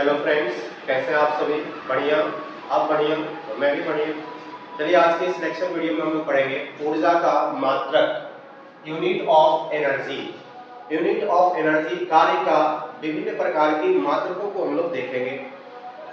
Hello friends, कैसे हैं आप सभी? बढ़िया? आप बढ़िया तो मैं भी बढ़िया। चलिए आज के इस लेक्चर वीडियो में हम लोग पढ़ेंगे ऊर्जा का मात्रक, unit of energy. Unit of energy कार्य का विभिन्न प्रकार की मात्रकों को हम लोग देखेंगे।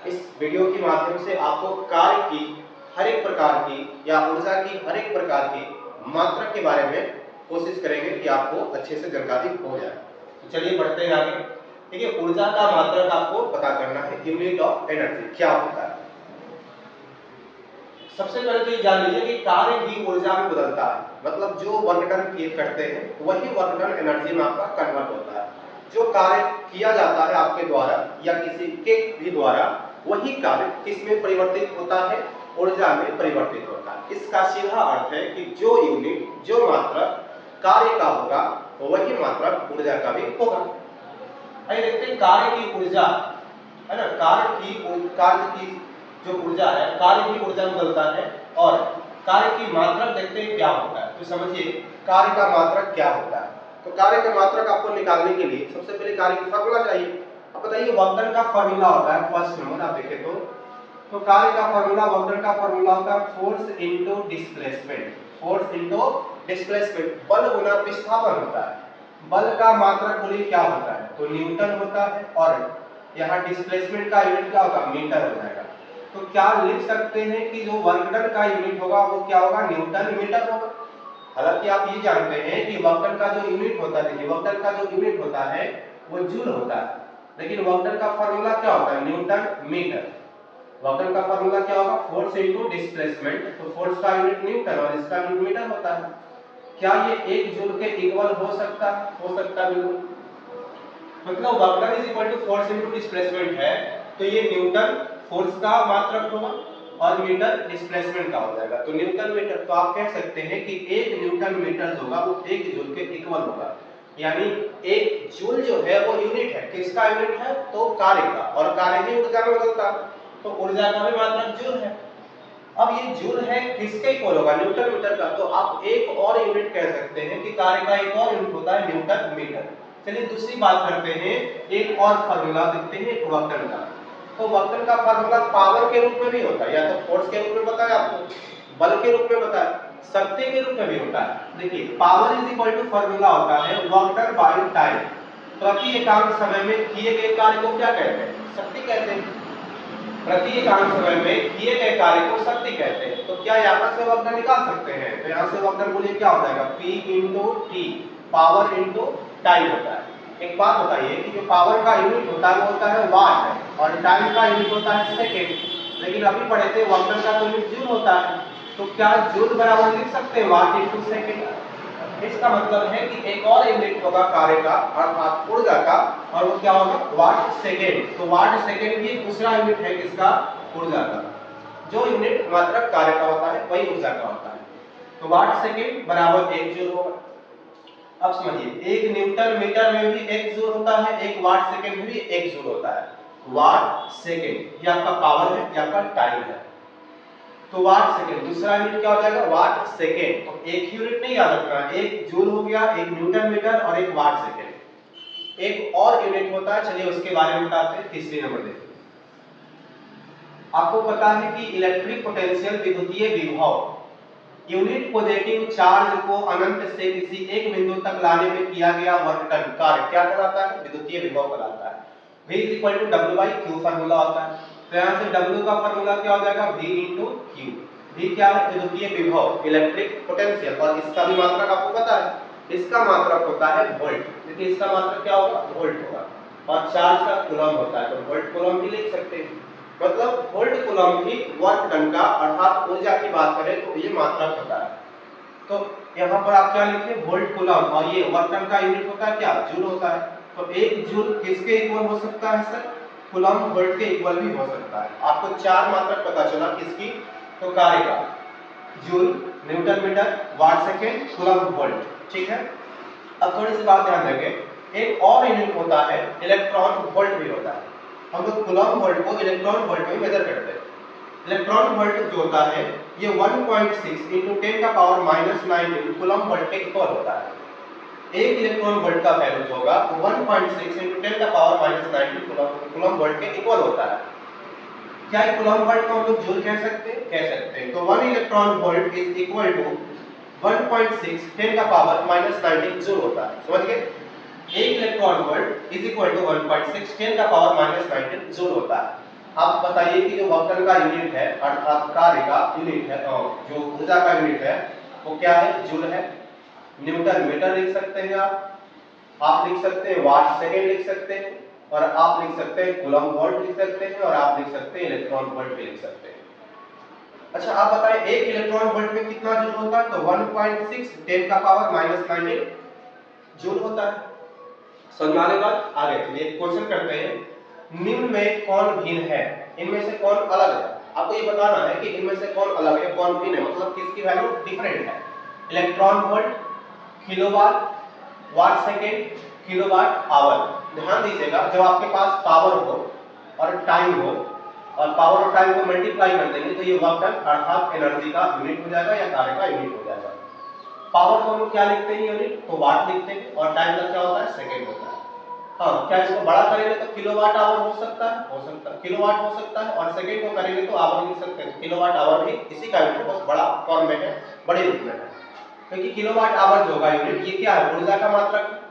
इस वीडियो के माध्यम से आपको कार्य की हर एक प्रकार की या ऊर्जा की हर एक प्रकार की मात्रक के बारे में कोशिश करेंगे कि आपको अच्छे से जानकारी हो जाए। तो चलिए बढ़ते हैं आगे। ठीक है, ऊर्जा का मात्रक आपको पता करना है। यूनिट ऑफ एनर्जी क्या होता है? सबसे पहले तो ये जान लीजिए कि कार्य भी ऊर्जा में बदलता है, मतलब जो वर्क डन करते हैं वही वर्क डन एनर्जी में आपका कन्वर्ट होता है। जो कार्य किया जाता है आपके द्वारा या किसी के भी द्वारा, वही कार्य किस में परिवर्तित होता है? ऊर्जा में परिवर्तित होता है। इसका सीधा अर्थ है कि जो यूनिट, जो मात्रक कार्य का होगा वही मात्रक ऊर्जा का भी होगा। आइए देखते हैं कार्य की ऊर्जा, है ना, कार्य की जो ऊर्जा है, कार्य की ऊर्जा बदलता है और कार्य की मात्रक देखते हैं क्या होता है। तो समझिए कार्य का मात्रक क्या होता है। तो कार्य का मात्रक आपको निकालने के लिए सबसे पहले कार्य की फार्मूला चाहिए। अब बताइए वर्क डन का फार्मूला होता है, फर्स्ट नंबर आप देखें तो कार्य का फार्मूला, वर्क डन का फार्मूला होता है force into displacement. Force into displacement, बल गुना विस्थापन होता है। बल का मात्रक बोलिए क्या होता है? तो न्यूटन होता है और यहाँ डिस्प्लेसमेंट का यूनिट क्या होगा? मीटर हो जाएगा। तो क्या लिख सकते हैं कि जो वर्क डन का यूनिट होगा वो क्या होगा? न्यूटन मीटर होगा। हालांकि आप ये जानते हैं कि वर्क डन का जो यूनिट होता है, देखिए वर्क डन का जो यूनिट होता है वो जूल होता है, लेकिन वर्क डन का फार्मूला क्या होता है? Newton metre. वर्क डन का फार्मूला क्या होगा? Force into displacement. तो फोर्स का यूनिट न्यूटन और इसका यूनिट मीटर होता है। क्या ये 1 जूल के इक्वल हो सकता है? हो सकता है बिल्कुल। मतलब work done is equal to force into displacement है, तो ये न्यूटन फोर्स का मात्रक होगा और मीटर डिस्प्लेसमेंट का हो जाएगा। तो न्यूटन मीटर, तो आप कह सकते हैं कि 1 न्यूटन मीटर होगा वो 1 जूल के इक्वल होगा। यानी 1 जूल जो है वो यूनिट है, किसका यूनिट है? तो कार्य का, और कार्य ही ऊर्जा में बदलता है, तो ऊर्जा का भी मात्रक जूल है। अब ये जूल है किसके इक्वल होगा? न्यूटन मीटर का। तो आप एक और यूनिट कह सकते हैं कि कार्य का एक और यूनिट होता है न्यूटन मीटर। चलिए दूसरी बात करते हैं, एक और फार्मूला देखते हैं वर्क डन का। तो वर्क डन का फार्मूला पावर के रूप में भी होता है, या तो फोर्स के रूप में बताया आपको, बल के रूप में बताया, शक्ति के रूप में भी होता है। देखिए power is equal to formula होता है वर्क डन बाय टाइम। प्रति एकांक समय में किए गए कार्य को क्या कहते हैं? शक्ति कहते हैं। प्रति एकांक समय में किए गए कार्य को शक्ति कहते हैं। तो क्या यहाँ से वर्क डन निकाल सकते हैं? तो यहाँ से वर्क डन बोलिए क्या हो जाएगा? P into T, power into time होता है। एक बात बताइए कि जो पावर का यूनिट होता है वो होता है वाट और टाइम का यूनिट होता है सेकेंड। लेकिन अभी पढ़े थे वर्क डन का यूनिट जूल होता है। तो क्या जूल बराबर लिख सकते हैं वाट इंटू सेकेंड? इसका मतलब है कि एक और यूनिट होगा कार्य का अर्थात ऊर्जा का, और वो क्या होगा? Watt second. तो वाट सेकेंड भी दूसरा यूनिट है किसका? ऊर्जा का। जो यूनिट मात्रक कार्य का होता है वही ऊर्जा का होता है। तो वाट सेकेंड बराबर 1 जूल होगा। अब समझिए 1 न्यूटन मीटर में भी 1 जूल होता है, 1 वाट सेकेंड में भी 1 जूल होता है। वाट सेकेंड ये आपका पावर है, ये आपका टाइम है। तो वाट सेकेंड, दूसरा यूनिट क्या हो जाएगा? Watt second. तो एक यूनिट नहीं याद रखना, 1 जूल हो गया, 1 न्यूटन मीटर और 1 वाट सेकेंड। एक और यूनिट होता है, चलिए उसके बारे में बताते हैं। तीसरी नंबर देखिए, आपको पता है कि इलेक्ट्रिक पोटेंशियल विद्युतीय विभव यूनिट पॉजिटिव चार्ज को अनंत से किसी एक बिंदु तक लाने में किया गया वर्क डन कार्य क्या कहलाता है? विद्युतीय विभव कहलाता है। V equal to W by Q formula होता है। तो यहाँ से W का फार्मूला क्या हो जाएगा? V into Q. V क्या है? विद्युतीय विभव, इलेक्ट्रिक पोटेंशियल, और इसका भी मात्रक आपको पता है, इसका मात्रक होता है वोल्ट। देखिए इसका मात्रक क्या होगा? वोल्ट होगा। और चार्ज का कूलम होता है, तो वोल्ट कूलम भी लिख सकते हैं। मतलब वोल्ट कूलम भी वर्क डन का अर्थात ऊर्जा की बात करें तो ये मात्रक होता है। तो यहाँ पर आप क्या लिखे? वोल्ट कूलम, और ये वर्क डन का यूनिट होता है क्या? जूल होता है। तो 1 जूल किसके इक्वल हो सकता है सर? कूलम वोल्ट के इक्वल भी हो सकता है। आपको 4 मात्रक पता चला किसकी? तो कार्य का, joule, newton metre, watt second, coulomb volt. ठीक है, अब थोड़ी सी बात ध्यान रखें, एक और यूनिट होता है इलेक्ट्रॉन वोल्ट भी होता है। हम लोग कूलम वोल्ट को इलेक्ट्रॉन वोल्ट में मेजर करते हैं। इलेक्ट्रॉन वोल्ट जो होता है ये 1.6 × 10⁻⁹ कूलम वोल्ट के इक्वल होता है। एक इलेक्ट्रॉन वोल्ट का वैल्यू जो होगा वो 1.6 into 10 का पावर -19 कूलम वोल्ट के इक्वल होता है। क्या है कूलम वोल्ट को हम लोग जूल कह सकते हैं? कह सकते हैं। तो 1 electron volt is equal to 1.6 10 का पावर -19 जूल होता है। समझ गए? एक electron volt is equal to 1.6 10 का पावर -19 जूल होता है। आप बताइए कि जो वर्क का यूनिट है अर्थात कार्य का यूनिट है जो ऊर्जा का यूनिट है वो क्या है? जूल है। न्यूटन मीटर लिख सकते हैं आप लिख सकते हैं वाट सेकेंड लिख सकते हैं, और आप लिख सकते हैं कूलम वोल्ट लिख सकते हैं, और आप लिख सकते हैं इलेक्ट्रॉन वोल्ट भी लिख सकते हैं। अच्छा आप बताएं एक इलेक्ट्रॉन वोल्ट में कितना जूल होता है? तो 1.6 10 का पावर -19 जूल होता है। समझ में आने बाद आगे चलिए क्वेश्चन करते हैं। निम्न में कौन भिन्न है? इनमें से कौन अलग है? आपको ये बताना है कि इनमें से कौन अलग है कौन भिन्न है, मतलब किसकी वैल्यू डिफरेंट है। Electron volt, kilowatt, watt second, kilowatt hour. ध्यान दीजिएगा जब आपके पास पावर हो और टाइम हो और पावर और टाइम को मल्टीप्लाई कर देंगे तो ये वर्क डन अर्थात एनर्जी का यूनिट हो जाएगा या कार्य का यूनिट हो जाएगा। पावर को हम लोग क्या लिखते हैं यूनिट? तो वाट लिखते हैं, और टाइम का क्या होता है? सेकंड होता है। हाँ क्या इसको बड़ा करेंगे तो किलोवाट आवर हो सकता है? हो सकता है। किलोवाट हो सकता है, और सेकंड को करेंगे तो आवर लिख सकते हैं। किलोवाट आवर भी इसी का यूनिट बस बड़ा फॉर्म में है, बड़े रूप में है। क्योंकि किलोवाट आवर जो होगा यूनिट ये क्या है? ऊर्जा का मात्रक है।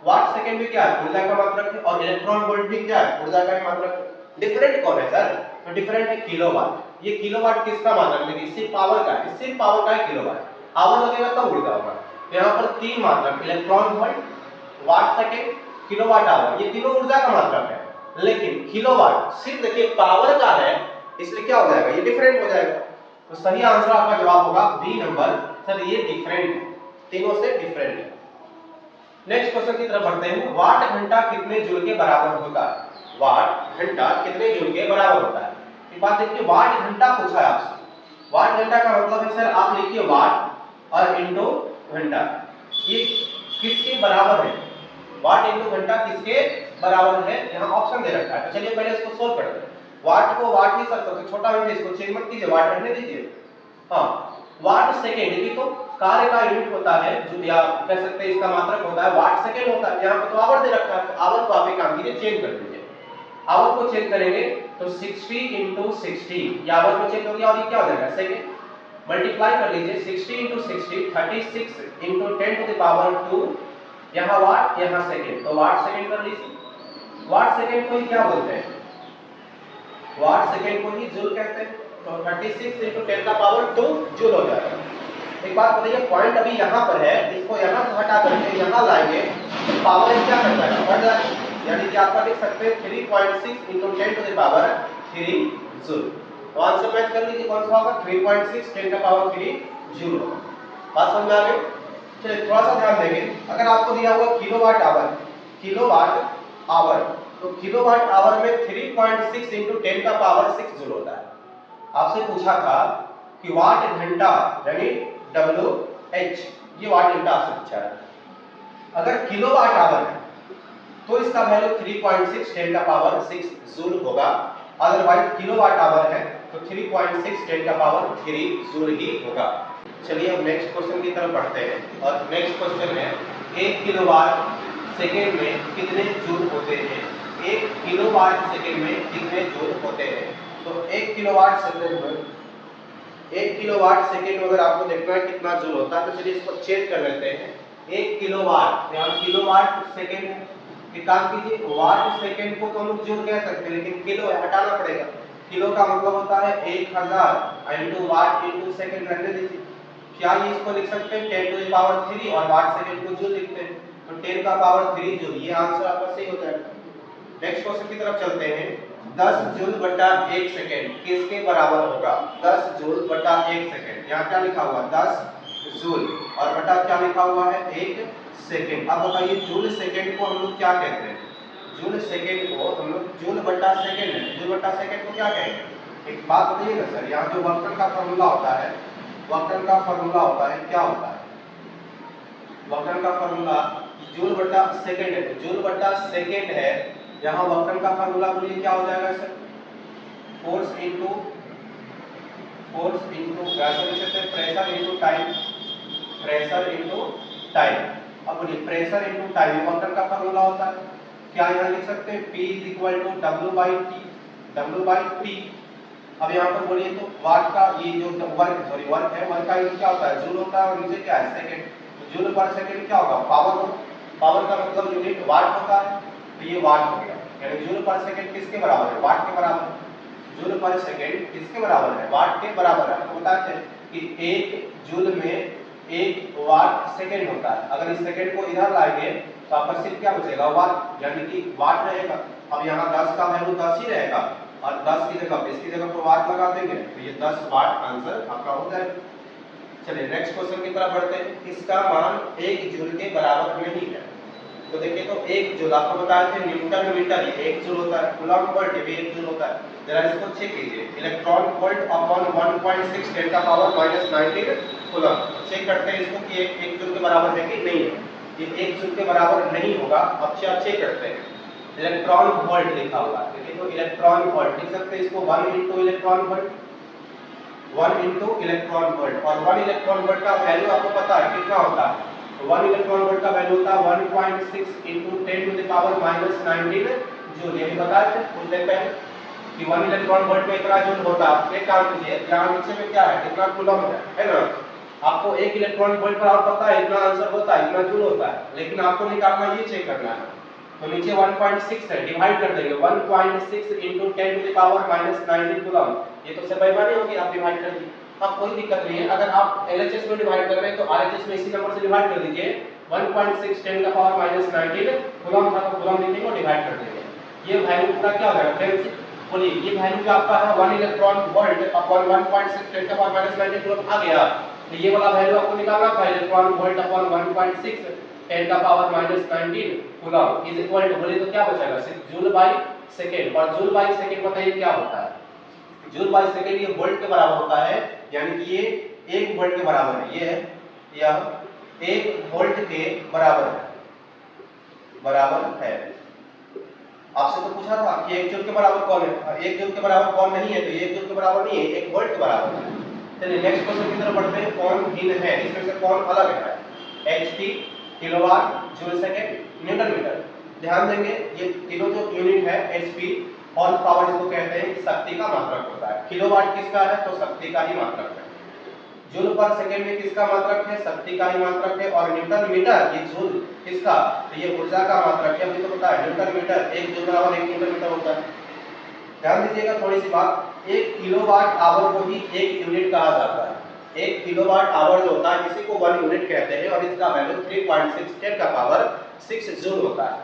वाट सेकंड भी क्या है? ऊर्जा का मात्रक है। और इलेक्ट्रॉन वोल्ट भी क्या है? ऊर्जा का मात्रक है। डिफरेंट कौन है सर? तो डिफरेंट है किलोवाट। ये किलोवाट किसका मात्रक है? सिर्फ पावर का है, सिर्फ पावर का है किलोवाट। आवर लगेगा तब ऊर्जा होगा। तो यहाँ पर तीन मात्रक electron volt, watt second, kilowatt hour, ये तीनों ऊर्जा का मात्रक है। लेकिन किलोवाट सिर्फ देखिए पावर का है, इसलिए क्या हो जाएगा? ये डिफरेंट हो जाएगा। तो सही आंसर आपका जवाब होगा बी नंबर। सर ये डिफरेंट है, तीनों से डिफरेंट है। नेक्स्ट क्वेश्चन की तरफ बढ़ते हैं। वाट घंटा कितने जूल के बराबर होता है? वाट घंटा कितने जूल के बराबर होता है? एक बात देखिए वाट घंटा पूछा है आपसे। वाट घंटा का मतलब है सर आप लिखिए वाट और इनटू घंटा, ये किसके बराबर है? वाट इनटू घंटा किसके बराबर है? यहाँ ऑप्शन दे रखा है। तो चलिए पहले इसको सोल्व करते हैं। वाट को वाट ही सर सबसे छोटा यूनिट, इसको चेंज मत कीजिए, वाट रहने दीजिए। हाँ वाट सेकेंड ये तो कार्य का यूनिट होता है, जो या कह सकते हैं इसका मात्रक होता है। वाट सेकेंड होता है, यहाँ पे तो आवर दे रखा है, तो आवर को आप एक काम कीजिए चेंज कर दीजिए। आवर को चेंज करेंगे तो 60 into 60, ये आवर को चेंज हो गया और ये क्या हो जाएगा? सेकेंड। मल्टीप्लाई कर लीजिए 60 into 60 36 into 10 to the power 2, यहाँ वाट यहाँ सेकेंड, तो वाट सेकेंड कर लीजिए। वाट सेकेंड को ही क्या बोलते हैं? वाट सेकेंड को ही जूल कहते हैं। तो 36 into 10 का पावर 2 जूल हो जाएगा। एक बात बताइए पॉइंट अभी यहाँ पर है, इसको यहाँ से हटा करके यहाँ लाएंगे तो पावर क्या कर जाएगा? बढ़ जाएगा। यानी कि आपका लिख सकते हैं 3.6 into 10 to the power 3 joule. तो आंसर मैच कर लीजिए कौन सा होगा? 3.6 10 का पावर 3 जूल होगा। बात समझ में आ गई? चलिए थोड़ा सा ध्यान देंगे। अगर आपको दिया हुआ किलोवाट आवर, किलोवाट आवर, तो किलोवाट आवर में 3.6 into 10 का पावर 6 जूल होता है। आपसे पूछा था कि वाट घंटा यानी WH, ये वाट घंटा आपसे पूछा है। अगर किलोवाट आवर है तो इसका वैल्यू 3.6 10 का पावर 6 जूल होगा। अदरवाइज किलोवाट आवर है तो 3.6 10 का पावर 3 जूल ही होगा। चलिए अब नेक्स्ट क्वेश्चन की तरफ बढ़ते हैं, और नेक्स्ट क्वेश्चन है 1 किलोवाट सेकेंड में कितने जूल होते हैं? 1 किलोवाट सेकेंड में कितने जूल होते हैं? तो 1 किलोवाट सेकेंड में 1 किलोवाट सेकेंड में अगर आपको देखना है कितना जूल होता है तो चलिए इसको चेंज कर लेते हैं। 1 किलोवाट, यहाँ किलोवाट सेकेंड, एक काम कीजिए वाट सेकेंड को तो हम लोग जूल कह सकते हैं, लेकिन किलो हटाना पड़ेगा। किलो का मतलब होता है 1000 इंटू वाट इंटू सेकेंड रहने दीजिए। क्या ये इसको लिख सकते हैं 10 to the power 3 और वाट सेकेंड को जूल लिखते हैं, तो 10 का पावर 3 जूल, ये आंसर आपका सही हो जाएगा। नेक्स्ट क्वेश्चन की तरफ चलते हैं। 10 जूल बटा 1 सेकेंड किसके बराबर होगा? 10 जूल बटा 1 सेकेंड, यहाँ क्या लिखा हुआ? 10 जूल और बटा क्या लिखा हुआ है? 1 सेकेंड। अब बताइए जूल सेकेंड को हम लोग क्या कहते हैं? जूल सेकेंड को हम लोग जूल बटा सेकेंड है, जूल बटा सेकेंड को क्या कहेंगे? एक बात बताइए ना सर, यहाँ जो वर्क का फॉर्मूला होता है, वर्क का फॉर्मूला होता है क्या होता है? वर्क का फॉर्मूला जूल बटा सेकेंड है, तो जूल बटा सेकेंड है। यहाँ वर्क का फॉर्मूला बोलिए क्या हो जाएगा sir? Force into pressure into time, pressure into time. अब बोलिए प्रेशर इनटू टाइम, वर्क का फार्मूला होता है क्या, यहाँ लिख सकते हैं P = W/T। अब यहाँ पर बोलिए तो वाट का ये जो वर्क है, वर्क का क्या होता है, जूल होता है, और नीचे क्या है, सेकंड। जूल पर सेकंड क्या होगा, पावर। पावर का मतलब यूनिट वाट होता है, तो ये वाट हो गया। यानी जूल पर सेकंड किसके बराबर है, वाट के बराबर। जूल पर सेकंड किसके बराबर है, वाट के बराबर है। आपको बताते हैं कि 1 जूल में 1 वाट सेकंड होता है। अगर इस सेकंड को इधर लाएंगे तो आपका सिर्फ क्या बचेगा, वाट, यानी कि वाट रहेगा। अब यहाँ 10 का वैल्यू 10 ही रहेगा, और 10 की जगह 20 की जगह पर वाट लगा देंगे, तो ये 10 वाट आंसर आपका हो जाएगा। चलिए नेक्स्ट क्वेश्चन की तरफ बढ़ते हैं। इसका मान 1 जूल के बराबर नहीं है। तो देखिए तो 1 जूल आपको बताए थे न्यूटन मीटर, ये 1 जूल होता है। कूलम्ब वोल्ट, ये भी 1 जूल होता है। जरा इसको चेक कीजिए, इलेक्ट्रॉन वोल्ट अपॉन 1.6 10 का पावर -19 कूलम्ब। चेक करते हैं इसको कि 1 जूल के बराबर है कि नहीं है। ये 1 जूल के बराबर नहीं होगा। अब चेक करते हैं, इलेक्ट्रॉन वोल्ट लिखा हुआ है। देखिए तो इलेक्ट्रॉन वोल्ट लिख सकते हैं इसको 1 * इलेक्ट्रॉन वोल्ट, 1 * इलेक्ट्रॉन वोल्ट। और 1 इलेक्ट्रॉन वोल्ट का वैल्यू आपको पता है कितना होता है, तो 1 इलेक्ट्रॉन वोल्ट का वैल्यू होता है 1.6 × 10⁻⁻⁹ जूल। ये भी बताए थे कुछ देर पहले कि 1 इलेक्ट्रॉन वोल्ट में इतना जूल होता है। एक काम कीजिए, यहाँ नीचे में क्या है, कितना कूलम्ब है ना। आपको 1 इलेक्ट्रॉन वोल्ट पर और पता है इतना आंसर होता है, इतना जूल होता है, लेकिन आपको निकालना ये चेक करना है। तो नीचे 1.6 है, डिवाइड कर देंगे 1.6 × 10⁻⁻⁹ कूलम्ब। ये तो सब बेईमानी होगी, आप डिवाइड कर दीजिए। अब कोई दिक्कत नहीं है, अगर आप LHS में डिवाइड कर रहे हैं तो RHS में इसी नंबर से डिवाइड कर दीजिए। 1.6 10⁻⁻⁹ कूलम्ब था, तो कूलम्ब लिखेंगे और डिवाइड कर देंगे। ये वैल्यू पूरा क्या हो जाएगा फ्रेंड्स, बोलिए ये वैल्यू जो आपका है 1 इलेक्ट्रॉन वोल्ट अपॉन 1.6 10⁻⁻⁹ कूलम्ब आ गया। तो ये वाला वैल्यू आपको निकालना था, electron volt upon 1.6 10⁻⁻⁹ coulomb is equal to, बोलिए तो क्या बचेगा, सिर्फ जूल बाई सेकंड। और जूल बाई सेकंड बताइए क्या होता है, जूल बाई सेकंड ये वोल्ट के बराबर होता है, यानी कि ये 1 वोल्ट के बराबर है। ये है यह 1 वोल्ट के बराबर है, आपसे तो पूछा था कि 1 जूल के बराबर कौन है, 1 जूल के बराबर कौन नहीं है, तो ये 1 जूल के बराबर नहीं है, 1 वोल्ट के बराबर है। चलिए नेक्स्ट क्वेश्चन की तरफ बढ़ते हैं। कौन भिन्न है, इसमें से कौन अलग है, HP, kilowatt, joule second, newton metre. ध्यान देंगे ये तीनों जो यूनिट है, HP हॉर्स पावर इसको कहते हैं, शक्ति का मात्रक होता है। किलोवाट किसका है, तो शक्ति का ही मात्रक है। जूल पर सेकंड में किसका मात्रक है, शक्ति का ही मात्रक है। और न्यूटन मीटर, ये जूल किसका, तो ये ऊर्जा का मात्रक है। अभी तो पता है न्यूटन मीटर 1 जूल बराबर 1 न्यूटन मीटर होता है। ध्यान दीजिएगा थोड़ी सी बात, 1 किलोवाट आवर को ही 1 यूनिट कहा जाता है। 1 किलोवाट आवर जो होता है इसी को 1 यूनिट कहते हैं, और इसका वैल्यू 3.6 10 का पावर 6 जूल होता है।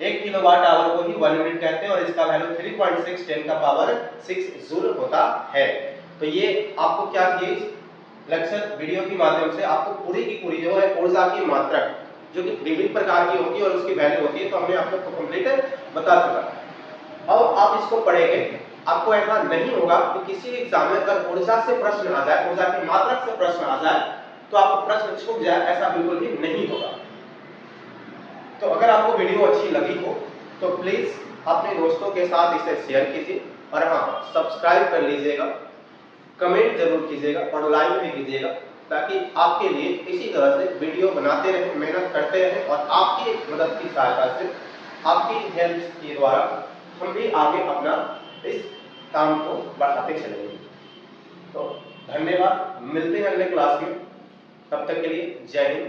1 किलोवाट आवर को ही 1 यूनिट कहते हैं, और इसका वैल्यू 3.6 10 का पावर 6 जूल होता है। तो ये आपको क्या किए, लेक्चर वीडियो के माध्यम से आपको पूरी की पूरी जो है ऊर्जा की मात्रक जो कि विभिन्न प्रकार की होती है और उसकी वैल्यू होती है, तो हमने आपको कंप्लीट बता चुका। अब आप इसको पढ़ेंगे, आपको ऐसा नहीं होगा कि किसी भी एग्जाम में अगर ऊर्जा से प्रश्न आ जाए, ऊर्जा की मात्रक से प्रश्न आ जाए, तो आपको प्रश्न छूट जाए, ऐसा बिल्कुल भी नहीं होगा। तो अगर आपको वीडियो अच्छी लगी हो तो प्लीज अपने दोस्तों के साथ इसे शेयर कीजिए, और हाँ सब्सक्राइब कर लीजिएगा, कमेंट जरूर कीजिएगा और लाइक भी कीजिएगा, ताकि आपके लिए इसी तरह से वीडियो बनाते रहे, मेहनत करते रहे, और आपकी मदद की सहायता से, आपकी हेल्प के द्वारा हम भी आगे अपना इस काम को बढ़ाते चलेंगे। तो धन्यवाद, मिलते हैं अगले क्लास में, तब तक के लिए जय हिंद।